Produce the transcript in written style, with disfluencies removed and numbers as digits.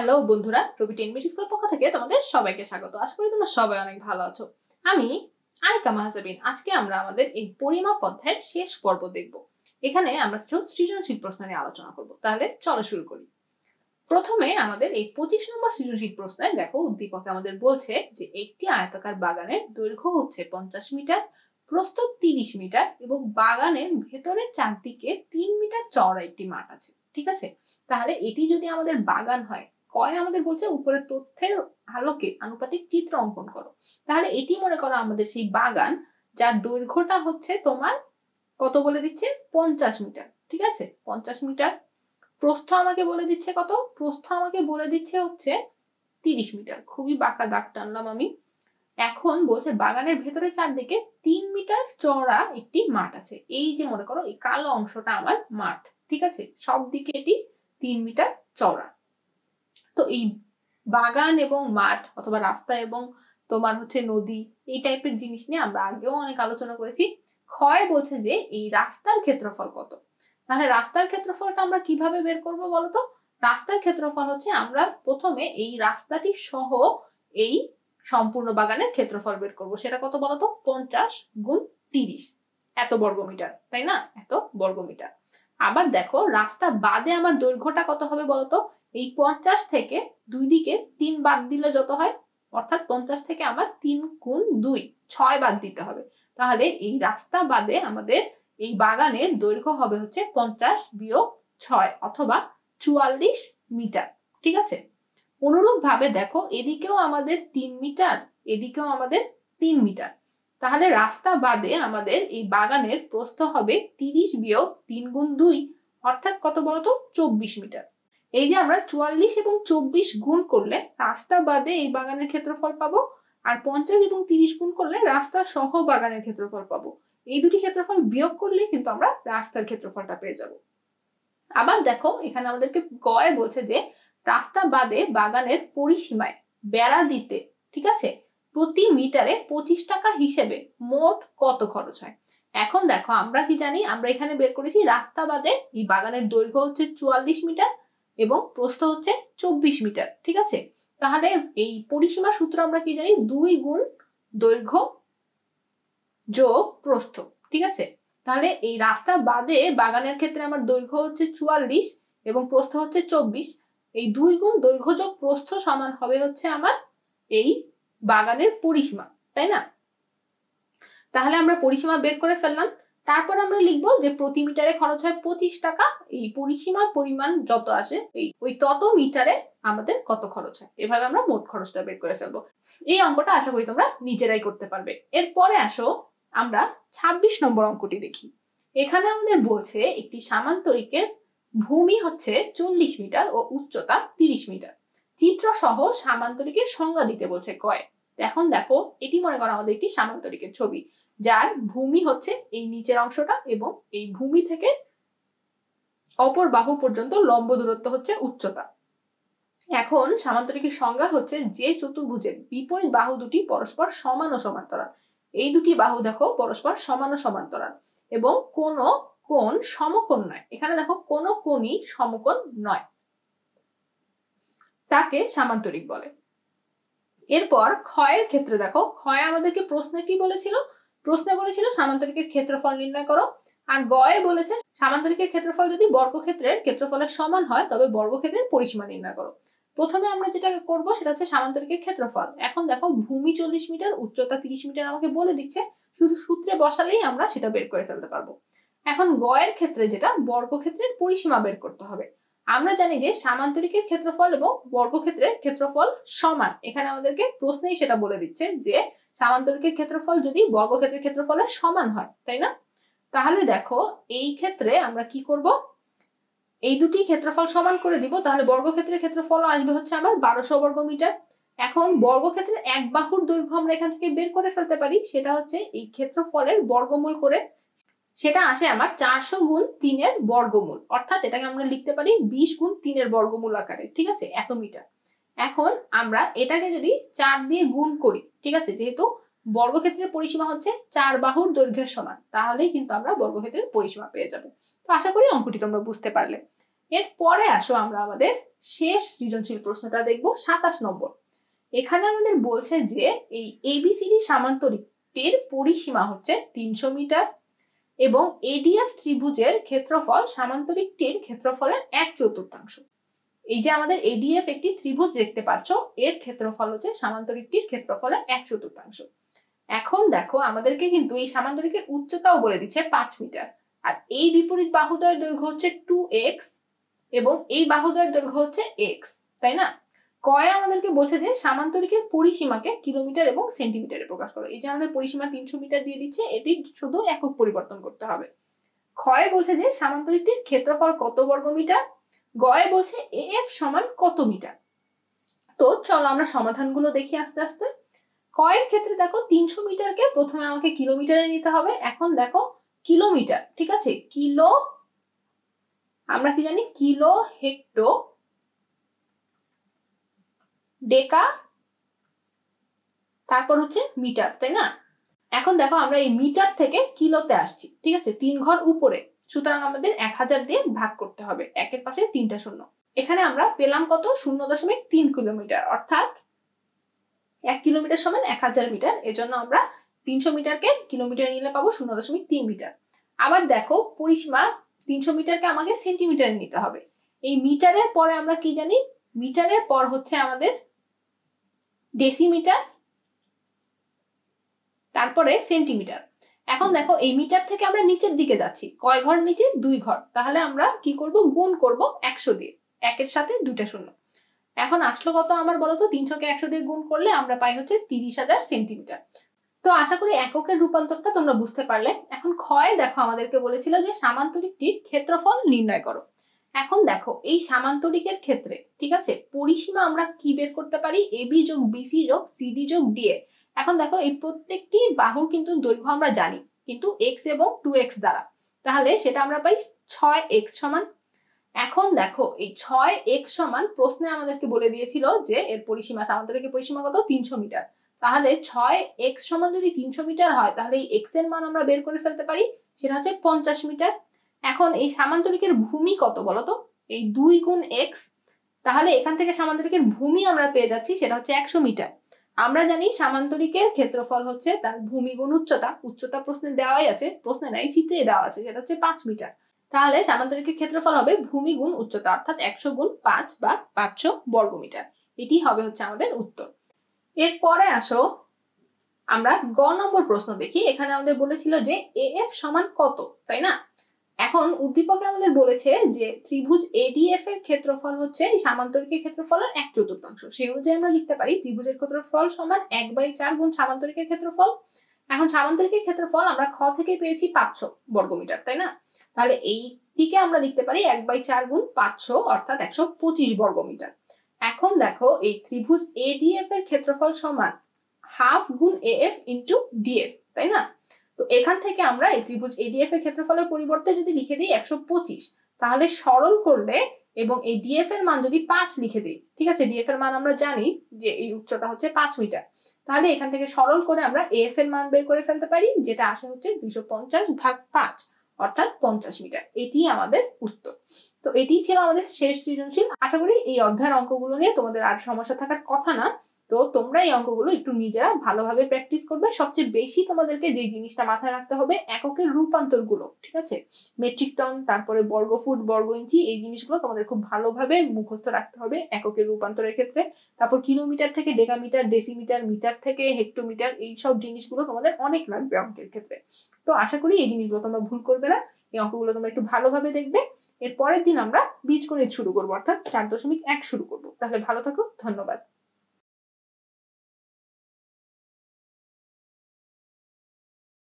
Hello বন্ধুরা, রবি টেনমিট school পক্ষ থেকে তোমাদের সবাইকে স্বাগত। আশা করি তোমরা সবাই অনেক ভালো আছো। আমি আনিকা মাহজাবিন। আজকে আমরা আমাদের এই পরিমাপ অধ্যায়ের শেষ পর্ব দেখব। এখানে আমরা কিছু সৃজনশীল প্রশ্ন নিয়ে আলোচনা করব। তাহলে চলো শুরু করি। প্রথমে আমাদের এই 25 নম্বর সৃজনশীল প্রশ্নে দেখো, উদ্দীপকে আমাদের বলছে যে একটি আয়তাকার বাগানের দৈর্ঘ্য হচ্ছে 50 মিটার, প্রস্থ 30 মিটার এবং বাগানের ভেতরের চারদিকে 3 মিটার চওড়া একটি মাঠ আছে। ঠিক আছে, তাহলে এটি যদি আমাদের বাগান হয়, আমাদের বলছে উপরের তথ্যের আলোকে আনুপাতিক চিত্র অঙ্কন করো। তাহলে এটি মনে করো আমাদের সেই বাগান, যার দৈর্ঘ্যটা হচ্ছে তোমার কত বলে দিচ্ছে 50 মিটার। ঠিক আছে, 50 মিটার। প্রস্থ আমাকে বলে দিচ্ছে কত? প্রস্থ আমাকে বলে দিচ্ছে হচ্ছে 30 মিটার। খুবই বাঁকা দাগ টানলাম আমি। এখন বলছে বাগানের ভেতরে চারদিকে 3 মিটার চওড়া একটি মাঠ আছে। এই যে মনে করো এই কালো অংশটা আমার মাঠ। ঠিক আছে, সব দিকে এটি 3 মিটার চওড়া। তো এই বাগান এবং মাঠ অথবা রাস্তা এবং তোমার হচ্ছে নদী, এই টাইপের জিনিস নিয়ে আমরা আগেও অনেক আলোচনা করেছি। ক্ষয় বলছে যে এই রাস্তার ক্ষেত্রফল কত। তাহলে রাস্তার ক্ষেত্রফলটা আমরা কিভাবে বের করব বলতো? রাস্তার ক্ষেত্রফল হচ্ছে আমরা প্রথমে এই রাস্তাটি সহ এই সম্পূর্ণ বাগানের ক্ষেত্রফল বের করব। সেটা কত বলতো? 50 গুণ 30, এত বর্গমিটার, তাই না? এত বর্গমিটার। আবার দেখো রাস্তা বাদে আমার দৈর্ঘ্যটা কত হবে বলতো? এই 50 থেকে দুই দিকে 3 বাদ দিলে যত হয়, অর্থাৎ 50 থেকে আমার 3 গুণ 2 6 বাদ দিতে হবে। তাহলে এই রাস্তা বাদে আমাদের এই বাগানের দৈর্ঘ্য হবে হচ্ছে 50 বিয়োগ 6 অথবা 44 মিটার। ঠিক আছে, অনুরূপ ভাবে দেখো এদিকেও আমাদের 3 মিটার, এদিকেও আমাদের 3 মিটার। তাহলে রাস্তা বাদে আমাদের এই বাগানের প্রস্থ হবে 30 বিয়োগ 3 গুণ 2 অর্থাৎ কত বলতো? 24 মিটার। এই যে আমরা 44 এবং 24 গুণ করলে রাস্তা বাদে এই বাগানের ক্ষেত্রফল পাবো, আর 50 এবং 30 গুণ করলে রাস্তা সহ বাগানের ক্ষেত্রফল পাবো। এই দুটি ক্ষেত্রফল বিয়োগ করলে কিন্তু আমরা রাস্তার ক্ষেত্রফলটা পেয়ে যাব। আবার দেখো এখানে আমাদেরকে গয় বলছে যে রাস্তা বাদে বাগানের পরিসীমায় বেড়া দিতে, ঠিক আছে, প্রতি মিটারে 25 টাকা হিসেবে মোট কত খরচ হয়। এখন দেখো আমরা কি জানি, আমরা এখানে বের করেছি রাস্তা বাদে এই বাগানের দৈর্ঘ্য হচ্ছে 44 মিটার এবং প্রস্থ হচ্ছে 24 মিটার। ঠিক আছে, তাহলে এই পরিসীমা সূত্র আমরা কি জানি? 2 গুণ দৈর্ঘ্য যোগ প্রস্থ। ঠিক আছে, তাহলে এই রাস্তা বাদে বাগানের ক্ষেত্রে আমার দৈর্ঘ্য হচ্ছে 44 এবং প্রস্থ হচ্ছে 24। এই 2 গুণ দৈর্ঘ্য যোগ প্রস্থ সমান হবে হচ্ছে আমার এই বাগানের পরিসীমা, তাই না? তাহলে আমরা পরিসীমা বের করে ফেললাম। তারপর আমরা লিখবো যে প্রতি মিটারে খরচ হয় 25 টাকা। এই পরিসীমার পরিমাণ যত আসে ওই তত মিটারে আমাদের কত খরচ হয়। এভাবে আমরা মোট খরচটা বের করে ফেলবো। এই অঙ্কটা আশা করি তোমরা নিজেরাই করতে পারবে। এরপরে আসো আমরা 26 নম্বর অঙ্কটি দেখি। এখানে আমাদের বলছে একটি সামান্তরিকের ভূমি হচ্ছে 40 মিটার ও উচ্চতা 30 মিটার। চিত্র সহ সামান্তরিকের সংজ্ঞা দিতে বলছে কয়। এখন দেখো এটি মনে করো আমাদের একটি সামান্তরিকের ছবি, যার ভূমি হচ্ছে এই নিচের অংশটা এবং এই ভূমি থেকে অপর বাহু পর্যন্ত লম্ব দূরত্ব হচ্ছে উচ্চতা। এখন সামান্তরিকের সংজ্ঞা হচ্ছে যে চতুর্ভুজের বিপরীত বাহু দুটি পরস্পর সমান ও সমান্তরাল। এই দুটি বাহু দেখো পরস্পর সমান ও সমান্তরাল এবং কোন কোণ সমকোণ নয়। এখানে দেখো কোন কোণই সমকোণ নয়, তাকে সামান্তরিক বলে। এরপর ক্ষয়ের ক্ষেত্রে দেখো, ক্ষয় আমাদেরকে প্রশ্নে কি বলেছিল? প্রশ্নে বলেছিল সামান্তরিকের ক্ষেত্রফল নির্ণয় করো। আর গয়ে বলেছে সামান্তরিকের ক্ষেত্রফল যদি বর্গক্ষেত্রের ক্ষেত্রফলের সমান হয় তবে বর্গক্ষেত্রের পরিসীমা নির্ণয় করো। প্রথমে আমরা যেটা করব সেটা হচ্ছে সামান্তরিকের ক্ষেত্রফল। এখন দেখো ভূমি 40 মিটার, উচ্চতা 30 মিটার আমাকে বলে দিচ্ছে, শুধু সূত্রে বসালেই আমরা সেটা বের করে ফেলতে পারবো। এখন গয়ের ক্ষেত্রে যেটা, বর্গক্ষেত্রের পরিসীমা বের করতে হবে। আমরা জানি যে সামান্তরিকের ক্ষেত্রফল এবং বর্গক্ষেত্রের ক্ষেত্রফল সমান। এখানে আমাদেরকে প্রশ্নেই সেটা বলে দিচ্ছে যে সামান্তরিকের ক্ষেত্রফল যদি বর্গক্ষেত্রের ক্ষেত্রফলের সমান হয়, তাই না? তাহলে দেখো এই ক্ষেত্রে আমরা কি করব? এই দুটি ক্ষেত্রফল সমান করে দিব। তাহলে বর্গক্ষেত্রের ক্ষেত্রফল আসবে হচ্ছে আমার 1200 বর্গ মিটার। এখন বর্গক্ষেত্রের এক বাহুর দৈর্ঘ্য আমরা এখান থেকে বের করে ফেলতে পারি, সেটা হচ্ছে এই ক্ষেত্রফলের বর্গমূল করে। সেটা আসে আমার 400 গুণ 3 এর বর্গমূল, অর্থাৎ এটাকে আমরা লিখতে পারি 20 গুণ 3 এর বর্গমূল আকারে। ঠিক আছে, এত মিটার। এখন আমরা এটাকে যদি 4 দিয়ে গুণ করি, ঠিক আছে, যেহেতু বর্গক্ষেত্রের পরিসীমা হচ্ছে 4 বাহুর দৈর্ঘ্যের সমান, তাহলেই কিন্তু আমরা বর্গক্ষেত্রের পরিসীমা পেয়ে যাব। তো আশা করি অঙ্কটি তোমরা বুঝতে পারলে। এরপরে আসো আমরা আমাদের শেষ সৃজনশীল প্রশ্নটা দেখবো 27 নম্বর। এখানে আমাদের বলছে যে এই এবিসিডি সামান্তরিকটির পরিসীমা হচ্ছে 300 মিটার এবং এডিএফ ত্রিভুজের ক্ষেত্রফল সামান্তরিকটির ক্ষেত্রফলের 1/4। এই যে আমাদের এডিএফ একটি ত্রিভুজ দেখতে পাচ্ছ, এর ক্ষেত্রফল হচ্ছে সামান্তরিকটির ক্ষেত্রফলের 1/4। এখন দেখো আমাদেরকে কিন্তু এই সামান্তরিকের উচ্চতাও বলে দিচ্ছে 5 মিটার, আর এই বিপরীত বাহুদ্বয়ের দৈর্ঘ্য হচ্ছে 2x এবং এই বাহুদ্বয়ের দৈর্ঘ্য হচ্ছে x, তাই না? কয়ে আমাদেরকে বলছে যে সামান্তরিকের পরিসীমাকে কিলোমিটার এবং সেন্টিমিটারে প্রকাশ করো। এই যে আমাদের পরিসীমা 300 মিটার দিয়ে দিচ্ছে, এটি শুধু একক পরিবর্তন করতে হবে। ক্ষয়ে বলছে যে সামান্তরিকটির ক্ষেত্রফল কত বর্গমিটার, গয়ে বলছে এএফ সমান কত মিটার। তো চলো আমরা সমাধানগুলো দেখি আস্তে আস্তে। কয়ের ক্ষেত্রে দেখো 300 মিটারকে প্রথমে আমাকে কিলোমিটারে নিতে হবে। এখন দেখো কিলোমিটার, ঠিক আছে, কিলো আমরা কি জানি, কিলো, হেক্টো, ডেকা, তারপর হচ্ছে মিটার, তাই না? এখন দেখো আমরা এই মিটার থেকে কিলোতে আসছি, ঠিক আছে, 3 ঘর উপরে, সুতরাং আমাদের 1000 দিয়ে ভাগ করতে হবে, একের পাশে 3টা শূন্য। এখানে আমরা পেলাম কত, 0.3 কিলোমিটার, অর্থাৎ 1 কিলোমিটার সমান 1000 মিটার। এজন্য আমরা 300 মিটারকে কিলোমিটার নিলে পাবো 0.3 মিটার। আবার দেখো পরিসীমা 300 মিটারকে আমাকে সেন্টিমিটারে নিতে হবে। এই মিটারের পরে আমরা কি জানি, মিটারের পর হচ্ছে আমাদের ডেসিমিটার, তারপরে সেন্টিমিটার। এখন দেখো এই মিটার থেকে আমরা নিচের দিকে যাচ্ছি, কয় ঘর নিচে, 2 ঘর, তাহলে আমরা কি করব, গুণ করব 100 দিয়ে, একের সাথে 2টা শূন্য। এখন আসলো কত আমার বলো তো, 300কে 100 দিয়ে গুণ করলে আমরা পাই হচ্ছে 30,000 সেন্টিমিটার। তো আশা করি এককের রূপান্তরটা তোমরা বুঝতে পারলে। এখন ক্ষয় দেখো আমাদেরকে বলেছিল যে সামান্তরিকটির ক্ষেত্রফল নির্ণয় করো। এখন দেখো এই সামান্তরিকের ক্ষেত্রে, ঠিক আছে, পরিসীমা আমরা কি বের করতে পারি, এবি যোগ বিসি যোগ সিডি যোগ ডিএ। এখন দেখো এই প্রত্যেকটি বাহুর কিন্তু দৈর্ঘ্য আমরা জানি, কিন্তু x এবং 2x দ্বারা, তাহলে সেটা আমরা পাই 6x সমান। এখন দেখো এই 6x সমান প্রশ্নে আমাদেরকে বলে দিয়েছিল যে এর পরিসীমা, সামান্তরিকের পরিসীমা কত, 300 মিটার। তাহলে 6x সমান যদি 300 মিটার হয়, তাহলে এই x এর মান আমরা বের করে ফেলতে পারি, সেটা হচ্ছে 50 মিটার। এখন এই সামান্তরিকের ভূমি কত বলতো, এই 2 গুণ x, তাহলে এখান থেকে সামান্তরিকের ভূমি আমরা পেয়ে যাচ্ছি, সেটা হচ্ছে 100 মিটার। আমরা জানি সামান্তরিকের ক্ষেত্রফল হচ্ছে তার ভূমি গুণ উচ্চতা, উচ্চতা প্রশ্নে দেওয়াই আছে, প্রশ্নে নাই চিত্রে দেওয়া আছে, সেটা হচ্ছে 5 মিটার। তাহলে সামান্তরিকের ক্ষেত্রফল হবে ভূমি গুণ উচ্চতা, অর্থাৎ 100 গুণ 5 বা 500 বর্গমিটার। এটি হবে হচ্ছে আমাদের উত্তর। এরপরে আসো আমরা গ নম্বর প্রশ্ন দেখি। এখানে আমাদের বলেছিল যে এএফ সমান কত, তাই না? এখন উদ্দীপকে আমাদের বলেছে যে ত্রিভুজ এডিএফ এর ক্ষেত্রফল হচ্ছে সামান্তরিকের ক্ষেত্রফলের 1/4। সেই অনুযায়ী আমরা লিখতে পারি ত্রিভুজের ক্ষেত্রফল সমান 1/4 গুণ সামান্তরিকের ক্ষেত্রফল। এখন সামান্তরিকের ক্ষেত্রফল আমরা খ থেকে পেয়েছি 500 বর্গমিটার, তাই না? তাহলে এইটিকে আমরা লিখতে পারি 1/4 গুণ 500, অর্থাৎ 125 বর্গমিটার। এখন দেখো এই ত্রিভুজ এডিএফ এর ক্ষেত্রফল সমান হাফ গুণ এএফ ইন্টু ডিএফ, তাই না? তো এখান থেকে আমরা এই ত্রিভুজ এডিএফ এর ক্ষেত্রফলের পরিবর্তে যদি লিখে দিই 125, তাহলে সরল করলে এবং এই ডিএফ এর মান যদি 5 লিখে দিই, ঠিক আছে, ডিএফ এর মান আমরা জানি যে এই উচ্চতা হচ্ছে 5 মিটার, তাহলে এখান থেকে সরল করে আমরা এএফ এর মান বের করে ফেলতে পারি, যেটা আসে হচ্ছে 250 ভাগ 5, অর্থাৎ 50 মিটার। এটি আমাদের উত্তর। তো এটি ছিল আমাদের শেষ সৃজনশীল। আশা করি এই অধ্যায়ের অঙ্কগুলো নিয়ে তোমাদের আর সমস্যা থাকার কথা না। তো তোমরা এই অঙ্কগুলো একটু নিজেরা ভালোভাবে প্র্যাকটিস করবে। সবচেয়ে বেশি তোমাদেরকে যে জিনিসটা মাথায় রাখতে হবে, এককের রূপান্তর গুলো, ঠিক আছে, মেট্রিক টন, তারপরে বর্গ ফুট, বর্গ ইঞ্চি, এই জিনিসগুলো তোমাদের খুব ভালোভাবে মুখস্থ রাখতে হবে এককের রূপান্তরের ক্ষেত্রে। তারপর কিলোমিটার থেকে ডেকামিটার, ডেসিমিটার, মিটার থেকে হেক্টোমিটার, এই সব জিনিসগুলো তোমাদের অনেক লাগবে অঙ্কের ক্ষেত্রে। তো আশা করি এই জিনিসগুলো তোমরা ভুল করবে না, এই অঙ্কগুলো তোমরা একটু ভালোভাবে দেখবে। এর পরের দিন আমরা বীজগণিত শুরু করবো, অর্থাৎ 4.1 শুরু করবো। তাহলে ভালো থাকো, ধন্যবাদ।